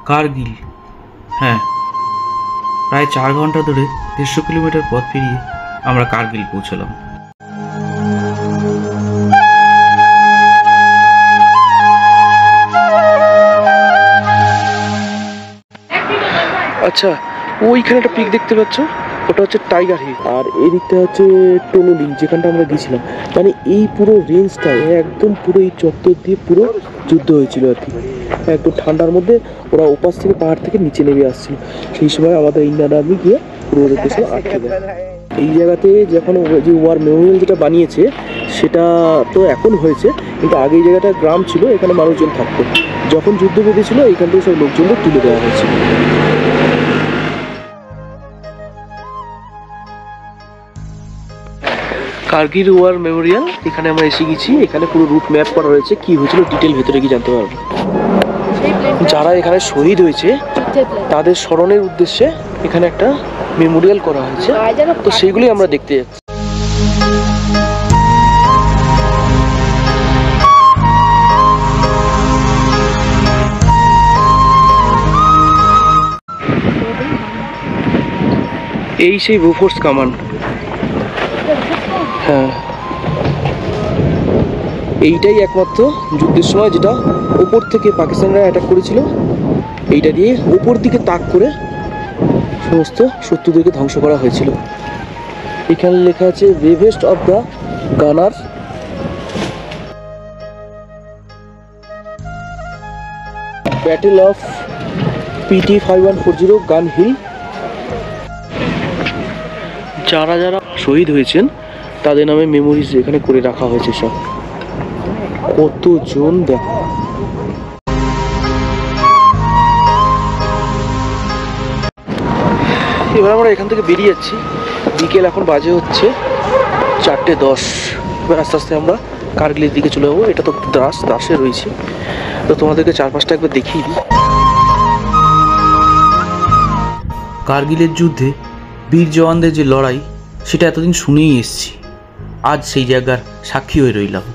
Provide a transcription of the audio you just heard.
কার্গিল। হ্যাঁ, প্রায় 4 ঘন্টা ধরে 150 কিলোমিটার পথ পেরিয়ে আমরা কার্গিল পৌঁছলাম। আচ্ছা, ওইখানে একটা পিক দেখতে পাচ্ছ, ওটা হচ্ছে টাইগার হিল, আর এই দিকটা হচ্ছে টোনোলিং, যেখানটা আমরা গেছিলাম। মানে এই পুরো রেঞ্জটা একদম পুরো এই চত্বর দিয়ে পুরো যুদ্ধ হয়েছিল আর কি। একদম ঠান্ডার মধ্যে ওরা ওপাশ থেকে পাহাড় থেকে নিচে নেমে আসছিল। সেই সময় আমাদের ইন্ডিয়ান আর্মি গিয়ে পুরো ওদের দেশে আটকে দেয়। এই জায়গাতে যখন যে ওয়ার মেমোরিয়াল যেটা বানিয়েছে সেটা তো এখন হয়েছে, কিন্তু আগে এই জায়গাটা গ্রাম ছিল, এখানে মানুষজন থাকতো। যখন যুদ্ধ বেঁধেছিল এখান থেকে সব লোকজনদের তুলে দেওয়া হয়েছিল। কার্গিল ওয়ার মেমোরিয়াল, এখানে আমরা এসে গেছি। এখানে পুরো রুট ম্যাপ করা রয়েছে, কি হয়েছিল ডিটেল ভেতরে কি জানতে পারবো। যারা এখানে শহীদ হয়েছে তাদের স্মরণের উদ্দেশ্যে এখানে একটা মেমোরিয়াল করা হয়েছে, তো সেইগুলোই আমরা দেখতে যাচ্ছি। এই সেই বোফোর্স কামান। হ্যাঁ, এইটাই একমাত্র যুদ্ধের সময় যেটা ওপর থেকে পাকিস্তানিরা অ্যাটাক করেছিল, এইটা দিয়ে ওপর দিকে তাক করে সমস্ত শত্রুদেরকে ধ্বংস করা হয়েছিল। এখানে লেখা আছে bravest of the gunner. Battle of PT 5140 গান হিল। যারা যারা শহীদ হয়েছেন তাদের নামে মেমোরিজ এখানে করে রাখা হয়েছে সব। কতজন দেখো। এবার আমরা এখান থেকে বেরিয়ে যাচ্ছি। বিকেল এখন বাজে হচ্ছে 4:10। এবার আস্তে আস্তে আমরা কার্গিলের দিকে চলে যাবো। এটা তো দ্রাসে রয়েছে, তো তোমাদেরকে চারপাশটা একবার দেখিয়ে দিই। কার্গিলের যুদ্ধে বীর জওয়ানদের যে লড়াই, সেটা এতদিন শুনেই এসেছি। আজ সেই জায়গার সাক্ষী হয়ে রইলাম।